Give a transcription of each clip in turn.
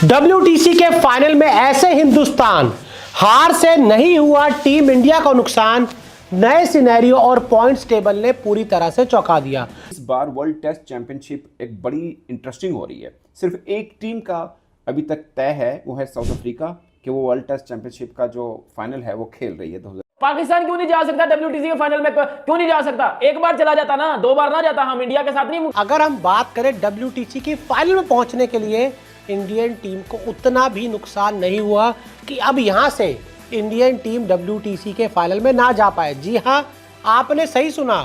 WTC के final में ऐसे हिंदुस्तान, हार से नहीं हुआ टीम इंडिया का नुकसान, नए सिनेरियो और पॉइंट्स टेबल ने पूरी तरह से चौंका दिया। इस बार वर्ल्ड टेस्ट चैंपियनशिप एक बड़ी इंटरेस्टिंग हो रही है। सिर्फ एक टीम का अभी तक तय है, वो है साउथ अफ्रीका, कि वो वर्ल्ड टेस्ट चैंपियनशिप का जो फाइनल है वो खेल रही है। पाकिस्तान क्यों नहीं जा सकता WTC के फाइनल में? क्यों नहीं जा सकता? एक बार चला जाता ना, दो बार ना जाता। हम इंडिया के साथ नहीं। अगर हम बात करें WTC की फाइनल में पहुंचने के लिए इंडियन टीम को उतना भी नुकसान नहीं हुआ कि अब यहां से इंडियन टीम WTC के फाइनल में ना जा पाए। जी हां, आपने सही सुना,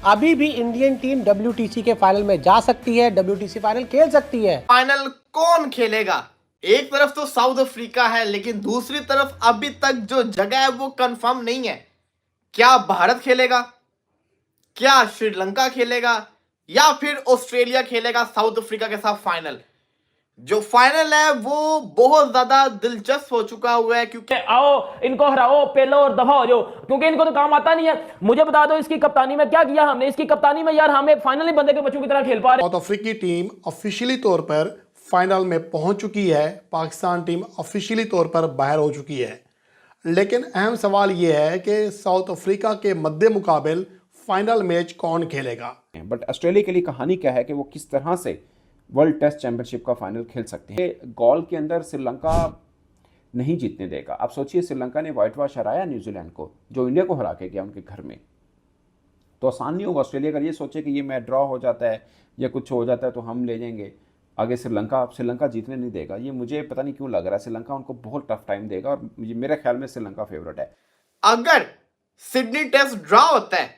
अभी भी इंडियन टीम WTC के फाइनल में जा सकती है, WTC फाइनल खेल सकती है। फाइनल कौन खेलेगा? एक तरफ तो साउथ अफ्रीका है, लेकिन दूसरी तरफ अभी तक जो जगह है वो कंफर्म नहीं है। क्या भारत खेलेगा, क्या श्रीलंका खेलेगा, या फिर ऑस्ट्रेलिया खेलेगा साउथ अफ्रीका के साथ फाइनल? जो फाइनल है वो बहुत ज्यादा दिलचस्प हो चुका हुआ है, क्योंकि आओ इनको हराओ, पेलो और दफा हो जाओ, क्योंकि इनको तो काम आता नहीं है। मुझे बता दो, इसकी कप्तानी में क्या किया हमने? इसकी कप्तानी में यार हम एक फाइनली बंदे के बच्चों की तरह खेल पा रहे। साउथ अफ्रीकी टीम ऑफिशियली तौर पर फाइनल में पहुंच चुकी है, पाकिस्तान टीम ऑफिशियली तौर पर बाहर हो चुकी है। लेकिन अहम सवाल यह है कि साउथ अफ्रीका के मद्दे मुकाबिल फाइनल मैच कौन खेलेगा। बट ऑस्ट्रेलिया के लिए कहानी क्या है कि वो किस तरह से वर्ल्ड टेस्ट चैंपियनशिप का फाइनल खेल सकते हैं। गोल के अंदर श्रीलंका नहीं जीतने देगा। आप सोचिए, श्रीलंका ने व्हाइट वॉश हराया न्यूजीलैंड को, जो इंडिया को हरा के गया उनके घर में, तो आसान नहीं होगा। ऑस्ट्रेलिया अगर ये सोचे कि ये मैच ड्रॉ हो जाता है या कुछ हो जाता है तो हम ले जाएंगे आगे, श्रीलंका जीतने नहीं देगा। ये मुझे पता नहीं क्यों लग रहा है श्रीलंका उनको बहुत टफ टाइम देगा, और मेरे ख्याल में श्रीलंका फेवरेट है। अगर सिडनी टेस्ट ड्रॉ होता है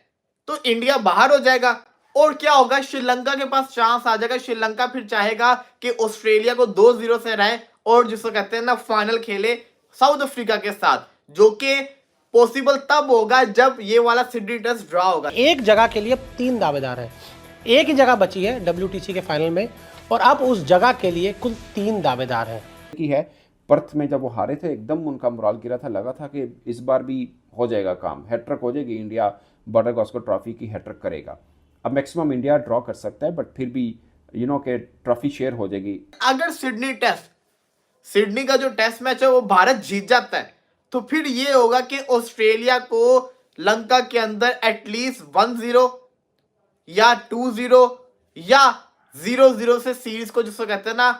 तो इंडिया बाहर हो जाएगा, और क्या होगा, श्रीलंका के पास चांस आ जाएगा। श्रीलंका फिर चाहेगा कि ऑस्ट्रेलिया को 2-0 से हराए और जिसको कहते हैं ना फाइनल खेले साउथ अफ्रीका के साथ, जो कि पॉसिबल तब होगा जब ये वाला सिडनी टेस्ट ड्रॉ होगा। एक जगह के लिए 3 दावेदार हैं, एक ही जगह बची है WTC के फाइनल में, और अब उस जगह के लिए कुल 3 दावेदार हैं। की है पर्थ में जब वो हारे थे, एकदम उनका मोराल गिरा था, लगा था कि इस बार भी हो जाएगा काम, हैट्रिक हो जाएगी, इंडिया बॉर्डर गावस्कर ट्रॉफी की हैट्रिक करेगा। अब मैक्सिमम इंडिया ड्रॉ कर सकता है, बट फिर भी के ट्रॉफी शेयर हो जाएगी। अगर सिडनी का जो टेस्ट मैच है वो भारत जीत जाता है, तो फिर ये होगा कि ऑस्ट्रेलिया को लंका के अंदर एटलीस्ट 1-0 या 2-0 या 0-0 से सीरीज को जिसको कहते हैं ना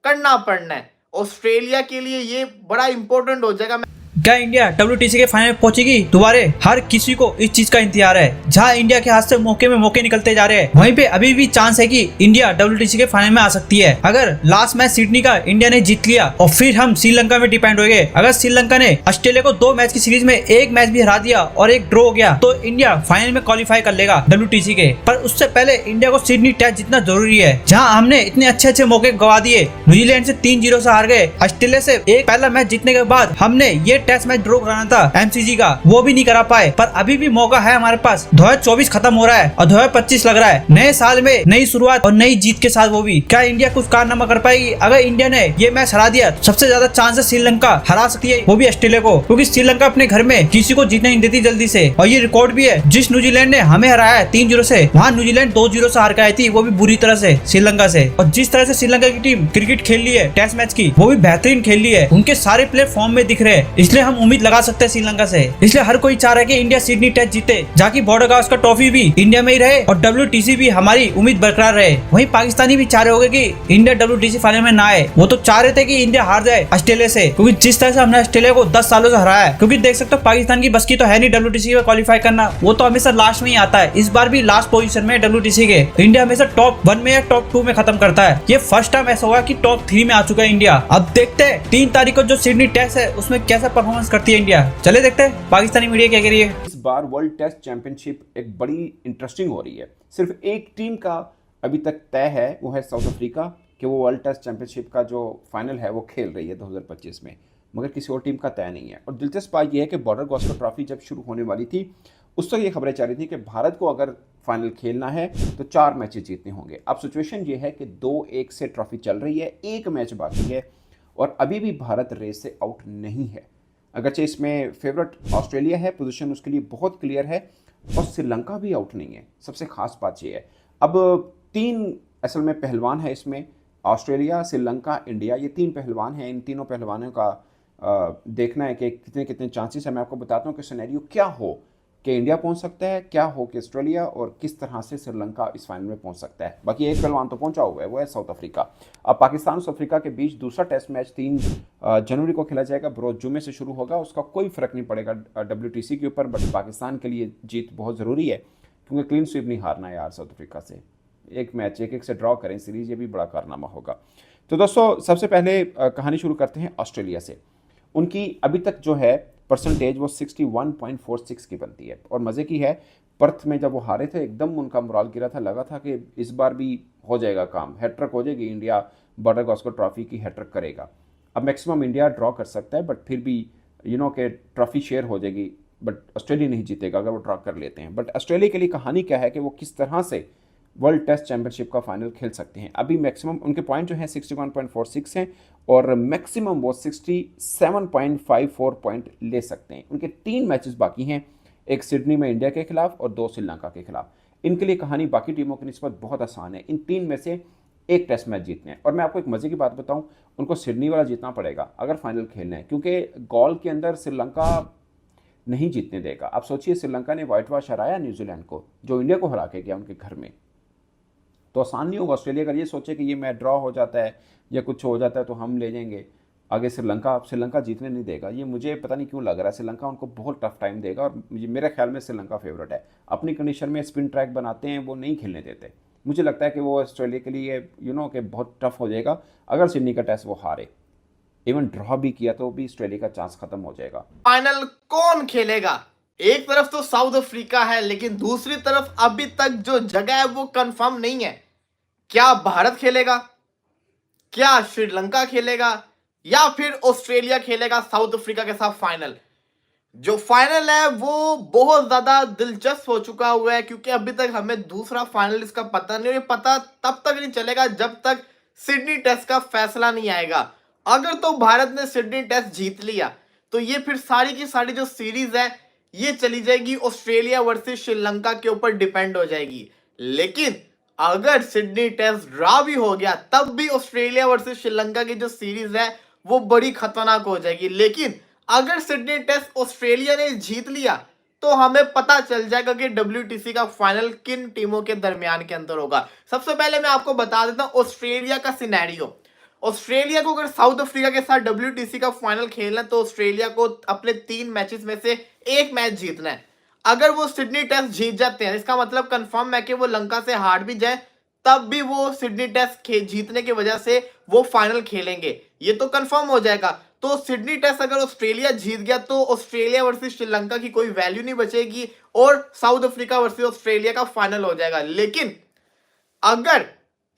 करना पड़ना है। ऑस्ट्रेलिया के लिए ये बड़ा इंपॉर्टेंट हो जाएगा। क्या इंडिया WTC के फाइनल पहुंचेगी दोबारा? हर किसी को इस चीज का इंतजार है। जहां इंडिया के हाथ से मौके में मौके निकलते जा रहे हैं, वहीं पे अभी भी चांस है कि इंडिया WTC के फाइनल में आ सकती है। अगर लास्ट मैच सिडनी का इंडिया ने जीत लिया और फिर हम श्रीलंका में डिपेंड हो गए। अगर श्रीलंका ने ऑस्ट्रेलिया को 2 मैच की सीरीज में एक मैच भी हरा दिया और एक ड्रॉ हो गया, तो इंडिया फाइनल में क्वालिफाई कर लेगा WTC के। पर उससे पहले इंडिया को सिडनी टेस्ट जीतना जरूरी है, जहाँ हमने इतने अच्छे मौके गवा दिए। न्यूजीलैंड से 3-0 से हार गए, ऑस्ट्रेलिया से एक पहला मैच जीतने के बाद हमने ये टेस्ट मैच ड्रॉ कराना था MCG का, वो भी नहीं करा पाए। पर अभी भी मौका है हमारे पास। 2024 खत्म हो रहा है और 2025 लग रहा है। नए साल में नई शुरुआत और नई जीत के साथ, वो भी क्या इंडिया कुछ कारनामा कर पाएगी? अगर इंडिया ने ये मैच हरा दिया, सबसे ज्यादा चांस है श्रीलंका हरा सकती है, वो भी ऑस्ट्रेलिया को, क्योंकि श्रीलंका अपने घर में किसी को जीतने नहीं देती जल्दी से। और ये रिकॉर्ड भी है, जिस न्यूजीलैंड ने हमें हराया है 3-0 से, वहाँ न्यूजीलैंड 2-0 से हार के आई थी, वो भी बुरी तरह से श्रीलंका से। और जिस तरह से श्रीलंका की टीम क्रिकेट खेल ली है टेस्ट मैच की, वो भी बेहतरीन खेल ली है। उनके सारे प्लेयर फॉर्म में दिख रहे हैं, इसलिए हम उम्मीद लगा सकते हैं श्रीलंका से। इसलिए हर कोई चाह रहा है कि इंडिया सिडनी टेस्ट जीते, जाकि बॉर्डर गावस्कर ट्रॉफी भी इंडिया में ही रहे और WTC भी हमारी उम्मीद बरकरार रहे। वहीं पाकिस्तानी भी चाह रहे होंगे कि इंडिया WTC फाइनल में ना आए। वो तो चाह रहे थे कि इंडिया हार जाए ऑस्ट्रेलिया से, क्योंकि जिस तरह से हमने ऑस्ट्रेलिया को 10 सालों से हराया है। क्योंकि देख सकते हो पाकिस्तान की बस की तो है नहीं WTC में क्वालिफाई करना, वो तो हमेशा लास्ट में ही आता है। इस बार भी लास्ट पोजीशन में WTC के, इंडिया हमेशा टॉप 1 में या टॉप 2 में खत्म करता है। ये फर्स्ट टाइम ऐसा हुआ कि टॉप 3 में आ चुका है इंडिया। अब देखते हैं 3 तारीख को जो सिडनी टेस्ट है उसमें कैसा परफॉर्मेंस करती है इंडिया। चले देखते हैं पाकिस्तानी मीडिया क्या कह रही है। इस बार वर्ल्ड टेस्ट चैंपियनशिप एक बड़ी इंटरेस्टिंग हो रही है। सिर्फ एक टीम का अभी तक तय है, वो है साउथ अफ्रीका, कि वो वर्ल्ड टेस्ट चैंपियनशिप का जो फाइनल है वो खेल रही है 2025 में, मगर किसी और टीम का तय नहीं है। और दिलचस्प बात यह है कि बॉर्डर गावस्कर ट्रॉफी जब शुरू होने वाली थी, उस वक्त ये खबरें चाह रही थी कि भारत को अगर फाइनल खेलना है तो 4 मैचेस जीतने होंगे। अब सिचुएशन ये है कि 2-1 से ट्रॉफी चल रही है, एक मैच बाकी है और अभी भी भारत रेस से आउट नहीं है। अगरचे इसमें फेवरेट ऑस्ट्रेलिया है, पोजीशन उसके लिए बहुत क्लियर है, और श्रीलंका भी आउट नहीं है। सबसे खास बात यह है, अब 3 असल में पहलवान है इसमें, ऑस्ट्रेलिया, श्रीलंका, इंडिया, ये 3 पहलवान हैं। इन तीनों पहलवानों का देखना है कि कितने कितने चांसेस है। मैं आपको बताता हूँ कि सिनेरियो क्या हो कि इंडिया पहुंच सकता है, क्या हो कि ऑस्ट्रेलिया, और किस तरह से श्रीलंका इस फाइनल में पहुंच सकता है। बाकी एक पहलवान तो पहुंचा हुआ है, वो है साउथ अफ्रीका। अब पाकिस्तान और साउथ अफ्रीका के बीच दूसरा टेस्ट मैच 3 जनवरी को खेला जाएगा, बरोज जुमे से शुरू होगा। उसका कोई फर्क नहीं पड़ेगा WTC के ऊपर, बट पाकिस्तान के लिए जीत बहुत ज़रूरी है क्योंकि क्लीन स्वीप नहीं हारना है यार साउथ अफ्रीका से। एक मैच 1-1 से ड्रॉ करें सीरीज, ये भी बड़ा कारनामा होगा। तो दोस्तों सबसे पहले कहानी शुरू करते हैं ऑस्ट्रेलिया से। उनकी अभी तक जो है परसेंटेज वो 61.46 की बनती है। और मज़े की है, पर्थ में जब वो हारे थे एकदम उनका मोराल गिरा था, लगा था कि इस बार भी हो जाएगा काम, हैट्रिक हो जाएगी, इंडिया बॉर्डर गावस्कर ट्रॉफी की हैट्रिक करेगा। अब मैक्सिमम इंडिया ड्रॉ कर सकता है, बट फिर भी कि ट्रॉफी शेयर हो जाएगी, बट ऑस्ट्रेलिया नहीं जीतेगा अगर वो ड्रॉ कर लेते हैं। बट ऑस्ट्रेलिया के लिए कहानी क्या है कि वो किस तरह से वर्ल्ड टेस्ट चैंपियनशिप का फाइनल खेल सकते हैं। अभी मैक्सिमम उनके पॉइंट जो हैं 61.46 हैं और मैक्सिमम वो 67.54 पॉइंट ले सकते हैं। उनके 3 मैचेस बाकी हैं, एक सिडनी में इंडिया के खिलाफ और 2 श्रीलंका के खिलाफ। इनके लिए कहानी बाकी टीमों की निस्बत बहुत आसान है, इन 3 में से एक टेस्ट मैच जीतने हैं। और मैं आपको एक मज़े की बात बताऊं, उनको सिडनी वाला जीतना पड़ेगा अगर फाइनल खेलना है, क्योंकि गोल के अंदर श्रीलंका नहीं जीतने देगा। आप सोचिए, श्रीलंका ने वाइट वॉश हराया न्यूजीलैंड को, जो इंडिया को हरा के गया उनके घर में, तो आसान नहीं होगा। ऑस्ट्रेलिया अगर ये सोचे कि ये मैच ड्रॉ हो जाता है या कुछ हो जाता है तो हम ले जाएंगे आगे, श्रीलंका जीतने नहीं देगा। ये मुझे पता नहीं क्यों लग रहा है, श्रीलंका उनको बहुत टफ टाइम देगा। और मेरे ख्याल में श्रीलंका फेवरेट है। अपनी कंडीशन में स्पिन ट्रैक बनाते हैं, वो नहीं खेलने देते। मुझे लगता है कि वो ऑस्ट्रेलिया के लिए कि बहुत टफ हो जाएगा अगर सिडनी का टेस्ट वो हारे। इवन ड्रॉ भी किया तो भी ऑस्ट्रेलिया का चांस खत्म हो जाएगा। फाइनल कौन खेलेगा? एक तरफ तो साउथ अफ्रीका है, लेकिन दूसरी तरफ अभी तक जो जगह है वो कंफर्म नहीं है। क्या भारत खेलेगा, क्या श्रीलंका खेलेगा, या फिर ऑस्ट्रेलिया खेलेगा साउथ अफ्रीका के साथ फाइनल? जो फाइनल है वो बहुत ज्यादा दिलचस्प हो चुका हुआ है, क्योंकि अभी तक हमें दूसरा फाइनल इसका पता नहीं, और ये पता तब तक नहीं चलेगा जब तक सिडनी टेस्ट का फैसला नहीं आएगा। अगर तो भारत ने सिडनी टेस्ट जीत लिया तो ये फिर सारी की सारी जो सीरीज है ये चली जाएगी ऑस्ट्रेलिया वर्सेस श्रीलंका के ऊपर डिपेंड हो जाएगी। लेकिन अगर सिडनी टेस्ट ड्रॉ भी हो गया तब भी ऑस्ट्रेलिया वर्सेस श्रीलंका की जो सीरीज है वो बड़ी खतरनाक हो जाएगी। लेकिन अगर सिडनी टेस्ट ऑस्ट्रेलिया ने जीत लिया तो हमें पता चल जाएगा कि WTC का फाइनल किन टीमों के दरमियान के अंदर होगा। सबसे पहले मैं आपको बता देता हूं ऑस्ट्रेलिया का सिनेरियो। ऑस्ट्रेलिया को अगर साउथ अफ्रीका के साथ WTC का फाइनल खेलना है तो ऑस्ट्रेलिया को अपने 3 मैचेस में से एक मैच जीतना है। अगर वो सिडनी टेस्ट जीत जाते हैं, इसका मतलब कंफर्म है कि वो लंका से हार भी जाए तब भी वो सिडनी टेस्ट जीतने की वजह से वो फाइनल खेलेंगे, ये तो कंफर्म हो जाएगा। तो सिडनी टेस्ट अगर ऑस्ट्रेलिया जीत गया तो ऑस्ट्रेलिया वर्सेस श्रीलंका की कोई वैल्यू नहीं बचेगी और साउथ अफ्रीका वर्सेस ऑस्ट्रेलिया का फाइनल हो जाएगा। लेकिन अगर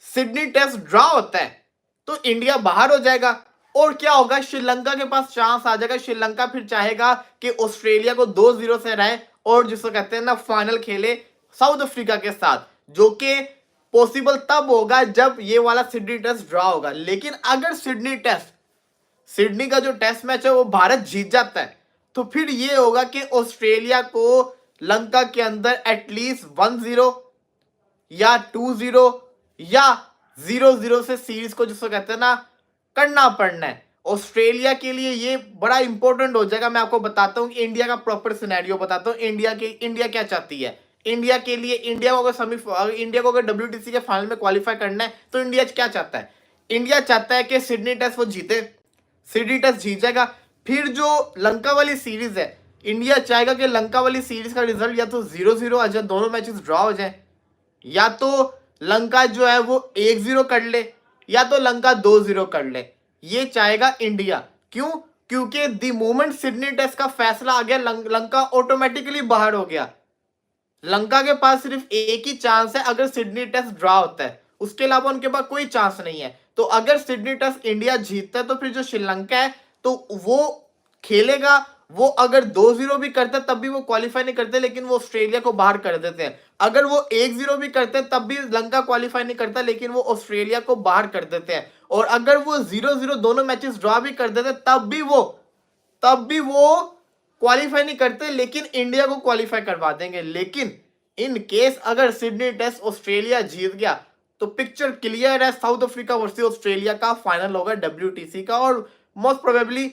सिडनी टेस्ट ड्रॉ होता है तो इंडिया बाहर हो जाएगा और क्या होगा, श्रीलंका के पास चांस आ जाएगा। श्रीलंका फिर चाहेगा कि ऑस्ट्रेलिया को 2-0 से हराए और जिसको कहते हैं ना फाइनल खेले साउथ अफ्रीका के साथ, जो कि पॉसिबल तब होगा जब ये वाला सिडनी टेस्ट ड्रॉ होगा। लेकिन अगर सिडनी का जो टेस्ट मैच है वो भारत जीत जाता है तो फिर ये होगा कि ऑस्ट्रेलिया को लंका के अंदर एटलीस्ट 1-0 या 2-0 या 0-0 से सीरीज को जिसको कहते हैं ना करना पड़ना है। ऑस्ट्रेलिया के लिए ये बड़ा इंपॉर्टेंट हो जाएगा। मैं आपको बताता हूँ कि इंडिया का प्रॉपर सिनेरियो बताता हूँ। इंडिया क्या चाहती है। इंडिया के लिए इंडिया को अगर WTC के फाइनल में क्वालिफाई करना है तो इंडिया क्या चाहता है? इंडिया चाहता है कि सिडनी टेस्ट वो जीते, सिडनी टेस्ट जीत जाएगा। फिर जो लंका वाली सीरीज है, इंडिया चाहेगा कि लंका वाली सीरीज का रिजल्ट या तो 0-0 आ जाए, दोनों मैचेस ड्रॉ हो जाए, या तो लंका जो है वो 1-0 कर ले या तो लंका 2-0 कर ले। ये चाहेगा इंडिया। क्यों? क्योंकि द मोमेंट सिडनी टेस्ट का फैसला आ गया लंका ऑटोमेटिकली बाहर हो गया। लंका के पास सिर्फ एक ही चांस है अगर सिडनी टेस्ट ड्रॉ होता है, उसके अलावा उनके पास कोई चांस नहीं है। तो अगर सिडनी टेस्ट इंडिया जीतता है तो फिर जो श्रीलंका है तो वो खेलेगा। वो अगर 2-0 भी करते तब भी वो क्वालिफाई नहीं करते, लेकिन वो ऑस्ट्रेलिया को बाहर कर देते हैं। अगर वो 1-0 भी करते तब भी लंका क्वालिफाई नहीं करता, लेकिन वो ऑस्ट्रेलिया को बाहर कर देते हैं। और अगर वो 0-0 दोनों मैचेस ड्रॉ भी कर देते तब भी वो क्वालिफाई नहीं करते, लेकिन इंडिया को क्वालिफाई करवा देंगे। लेकिन इन केस अगर सिडनी टेस्ट ऑस्ट्रेलिया जीत गया तो पिक्चर क्लियर है, साउथ अफ्रीका वर्सेस ऑस्ट्रेलिया का फाइनल होगा WTC का, और मोस्ट प्रोबेबली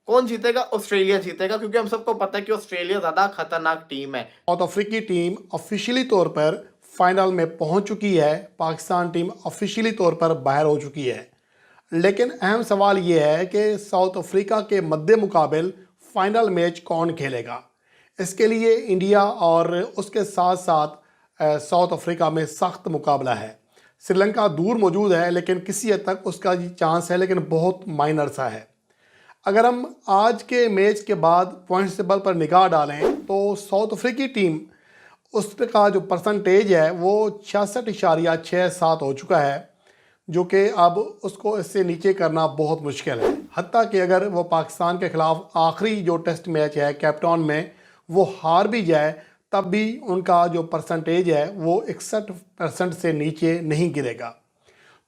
कौन जीतेगा? ऑस्ट्रेलिया जीतेगा, क्योंकि हम सबको पता है कि ऑस्ट्रेलिया ज्यादा खतरनाक टीम है। साउथ अफ्रीकी टीम ऑफिशियली तौर पर फाइनल में पहुंच चुकी है, पाकिस्तान टीम ऑफिशियली तौर पर बाहर हो चुकी है। लेकिन अहम सवाल ये है कि साउथ अफ्रीका के मद्दे मुकाबिल फाइनल मैच कौन खेलेगा। इसके लिए इंडिया और उसके साथ साथ साउथ अफ्रीका में सख्त मुकाबला है। श्रीलंका दूर मौजूद है, लेकिन किसी हद तक उसका चांस है, लेकिन बहुत माइनर सा है। अगर हम आज के मैच के बाद पॉइंट्स टेबल पर निगाह डालें तो साउथ अफ्रीकी टीम उसका जो परसेंटेज है वो 66.67 हो चुका है, जो कि अब उसको इससे नीचे करना बहुत मुश्किल है। हत्ता कि अगर वो पाकिस्तान के ख़िलाफ़ आखिरी जो टेस्ट मैच है कैप टाउन में वो हार भी जाए, तब भी उनका जो परसेंटेज है वो 61% से नीचे नहीं गिरेगा।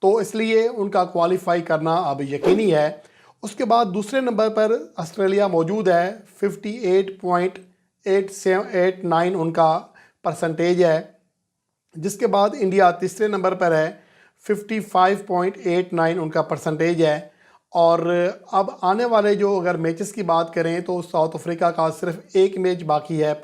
तो इसलिए उनका क्वालिफाई करना अब यकीनी है। उसके बाद दूसरे नंबर पर ऑस्ट्रेलिया मौजूद है, 58.889 उनका परसेंटेज है। जिसके बाद इंडिया तीसरे नंबर पर है, 55.89 उनका परसेंटेज है। और अब आने वाले जो अगर मैचेस की बात करें तो साउथ अफ्रीका का सिर्फ एक मैच बाकी है